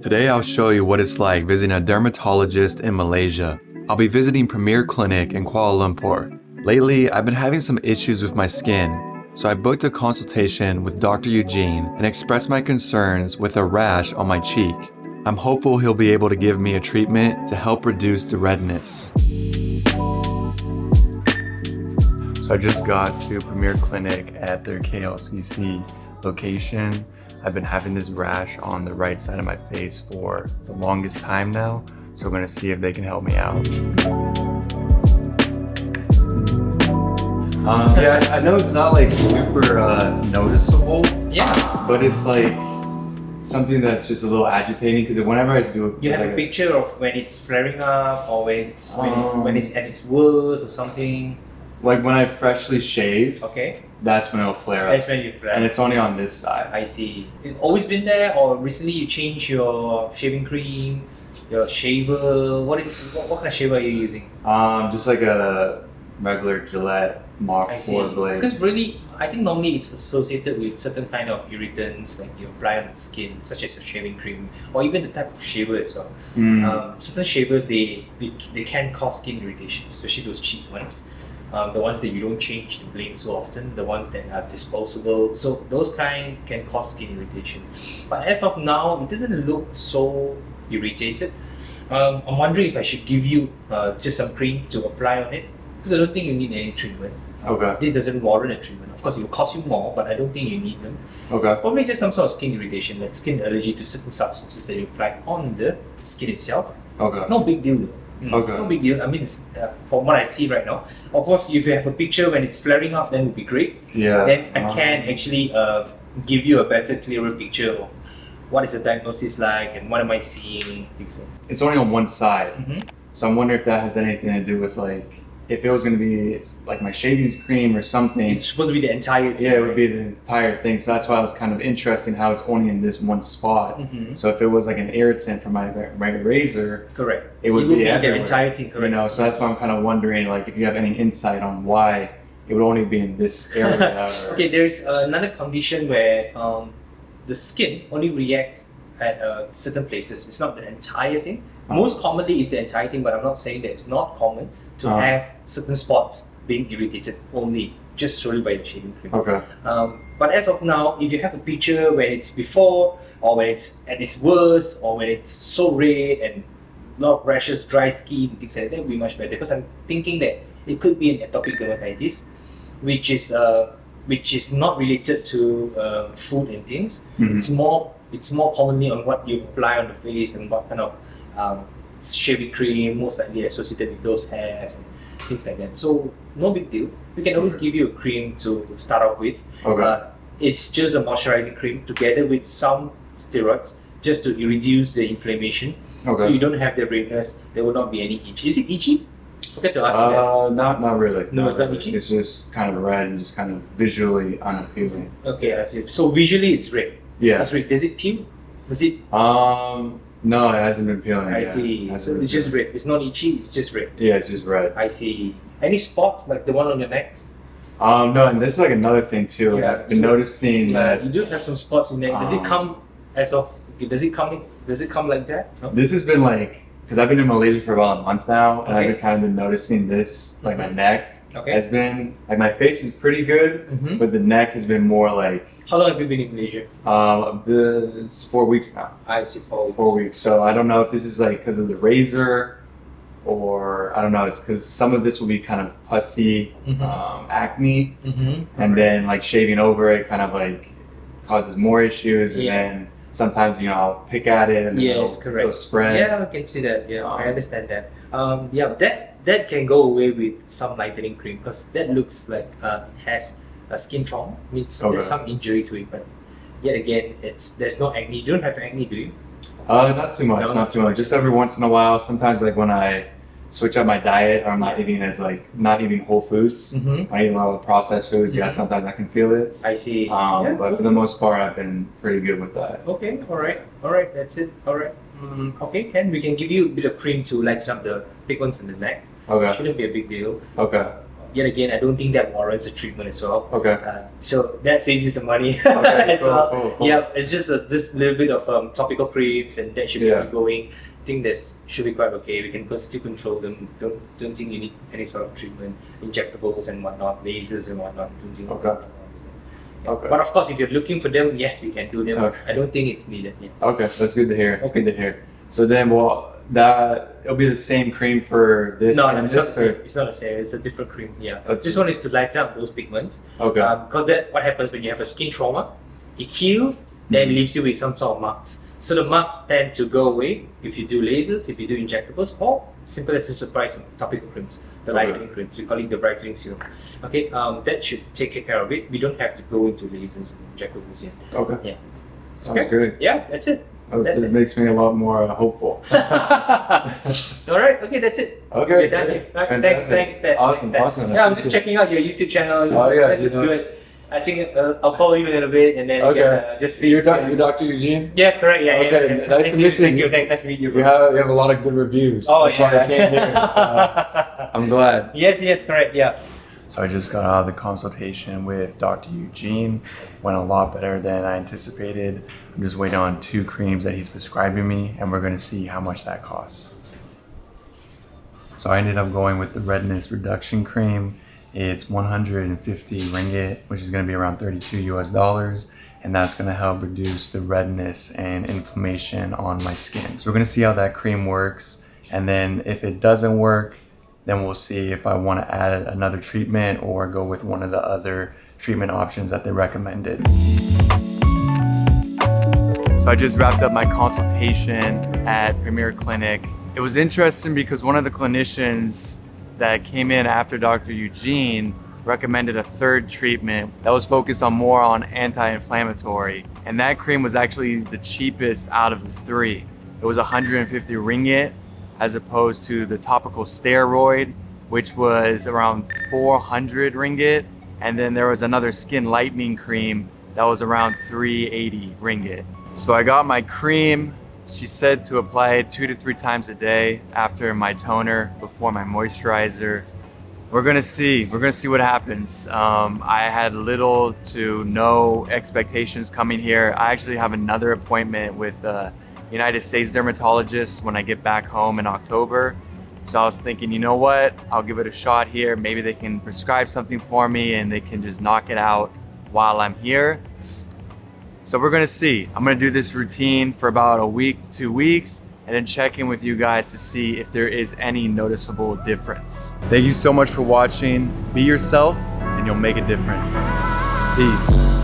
Today I'll show you what it's like visiting a dermatologist in Malaysia. I'll be visiting Premier Clinic in Kuala Lumpur. Lately, I've been having some issues with my skin, so I booked a consultation with Dr. Eugene and expressed my concerns with a rash on my cheek. I'm hopeful he'll be able to give me a treatment to help reduce the redness. So I just got to Premier Clinic at their KLCC location. I've been having this rash on the right side of my face for the longest time now, so we're gonna see if they can help me out. Yeah, I know it's not like super noticeable, but it's like something that's just a little agitating because whenever I do it, you have a picture of when it's flaring up or when it's at its worst or something. Like when I freshly shave, okay, that's when it'll flare up. That's when you flare. And it's only on this side. I see. It's always been there, or recently you changed your shaving cream, your shaver. What kind of shaver are you using? Just like a regular Gillette Mark 4 blade. Because really, I think normally it's associated with certain kind of irritants like you apply on the skin, such as your shaving cream, or even the type of shaver as well. Certain shavers they can cause skin irritation, especially those cheap ones. The ones that you don't change the blade so often, the ones that are disposable, so those kind can cause skin irritation. But as of now, it doesn't look so irritated. I'm wondering if I should give you just some cream to apply on it, because I don't think you need any treatment. Okay. This doesn't warrant a treatment. Of course, it will cost you more, but I don't think you need them. Okay. Probably just some sort of skin irritation, like skin allergy to certain substances that you apply on the skin itself. Okay. It's no big deal though. Okay. It's no big deal. I mean, it's, from what I see right now. Of course, if you have a picture when it's flaring up, then it would be great. Yeah. Then I can actually give you a better, clearer picture of what is the diagnosis like and what am I seeing, things like that. It's only on one side. So I'm wondering if that has anything to do with like, if it was going to be like my shaving cream or something. It's supposed to be the entire thing. Yeah, it would be the entire thing. So that's why it was kind of interesting how it's only in this one spot. So if it was like an irritant from my razor, correct, it would be the entire thing. Correct. You know, so that's why I'm kind of wondering like if you have any insight on why it would only be in this area. Okay, there's another condition where the skin only reacts at certain places. It's not the entire thing. Most commonly is the entire thing, but I'm not saying that it's not common to have certain spots being irritated only, just solely by the shaving cream. Okay. But as of now, if you have a picture when it's before, or when it's at its worst, or when it's so red and a lot of rashes, dry skin, things like that, that would be much better. Because I'm thinking that it could be an atopic dermatitis, which is not related to food and things. It's more commonly on what you apply on the face and what kind of shaving cream most likely associated with those hairs and things like that. So no big deal. We can always give you a cream to start off with. Okay. It's just a moisturizing cream together with some steroids just to reduce the inflammation. Okay. So you don't have the redness. There will not be any itch. Is it itchy? Forget to ask you that. Not really. No, it's not itchy? It's just kind of red and just kind of visually unappealing. Okay, I see. So visually it's red. Yeah. That's red. Does it peel? Does it? No, it hasn't been peeling. I see. So it's just red. It's not itchy. It's just red. Yeah, it's just red. I see. Any spots like the one on your neck? No, and this is like another thing too. Yeah, I've been noticing that you do have some spots in your neck. Does it come Does it come like that? No? This has been like, because I've been in Malaysia for about a month now, and I've kind of been noticing this, like my neck has been, like my face is pretty good, but the neck has been more like. How long have you been in Malaysia? It's 4 weeks now. I see, 4 weeks. 4 weeks. So I don't know if this is like because of the razor, or I don't know, it's because some of this will be kind of pussy, acne, and then like shaving over it kind of like causes more issues, and then sometimes, you know, I'll pick at it and it'll spread. Yeah, I can see that. Yeah, I understand that. That can go away with some lightening cream, because that looks like it has a skin trauma. Means there's some injury to it, but yet again, there's no acne. You don't have acne, do you? Not too much. Not too much. Just every once in a while. Sometimes, like when I switch up my diet, or I'm not eating whole foods. I eat a lot of processed foods. Yeah, sometimes I can feel it. I see. But for the most part, I've been pretty good with that. Okay. All right. That's it. All right. Okay, we can give you a bit of cream to lighten up the pigments in the neck. Okay. Shouldn't be a big deal. Okay. yet again, I don't think that warrants a treatment as well. Okay. So that saves you some money Okay, as well. cool. Yeah, it's just this little bit of topical creams, and that should be ongoing. I think this should be quite okay. We can still control them. Don't think you need any sort of treatment, injectables and whatnot, lasers and whatnot. Don't think about that. Yeah. Okay. But of course, if you're looking for them, yes, we can do them. Okay. I don't think it's needed. Yeah. Okay, that's good to hear. That's good to hear. So then, it'll be the same cream for this. No, and it's not the this, same. or? It's not the same. It's a different cream. Yeah. Okay. This one is to lighten up those pigments. Okay. Because what happens when you have a skin trauma, it heals, then leaves you with some sort of marks. So the marks tend to go away if you do lasers, if you do injectables, or simple as just apply some topical creams, the lightening creams. We call it the brightening serum. Okay, that should take care of it. We don't have to go into lasers and injectables yet. Okay. Yeah. Sounds good. Yeah, that's it. This makes me a lot more hopeful. All right. Okay, that's it. Okay. We're done here. Okay, thanks, Ted. Awesome. Thanks, Ted. Awesome. Yeah, I'm just checking out your YouTube channel. Oh, yeah, That looks good. I think I'll follow you in a bit, and then just see. You're Dr. Eugene? Yes, correct. Yeah. Okay, Yeah. nice to meet you. Thank you. Nice to meet you. You have a lot of good reviews. Oh, That's why I came here. So I'm glad. Yes, correct. Yeah. So I just got out of the consultation with Dr. Eugene. Went a lot better than I anticipated. I'm just waiting on 2 creams that he's prescribing me, and we're gonna see how much that costs. So I ended up going with the redness reduction cream. It's 150 ringgit, which is gonna be around $32 US, and that's gonna help reduce the redness and inflammation on my skin. So we're gonna see how that cream works, and then if it doesn't work, then we'll see if I want to add another treatment or go with one of the other treatment options that they recommended. So I just wrapped up my consultation at Premier Clinic. It was interesting because one of the clinicians that came in after Dr. Eugene recommended a third treatment that was focused more on anti-inflammatory. And that cream was actually the cheapest out of the 3. It was 150 ringgit, as opposed to the topical steroid, which was around 400 ringgit. And then there was another skin lightening cream that was around 380 ringgit. So I got my cream. She said to apply it 2 to 3 times a day after my toner, before my moisturizer. We're gonna see what happens. I had little to no expectations coming here. I actually have another appointment with United States dermatologist when I get back home in October. So I was thinking, you know what? I'll give it a shot here. Maybe they can prescribe something for me and they can just knock it out while I'm here. So we're gonna see. I'm gonna do this routine for about a week to 2 weeks and then check in with you guys to see if there is any noticeable difference. Thank you so much for watching. Be yourself and you'll make a difference. Peace.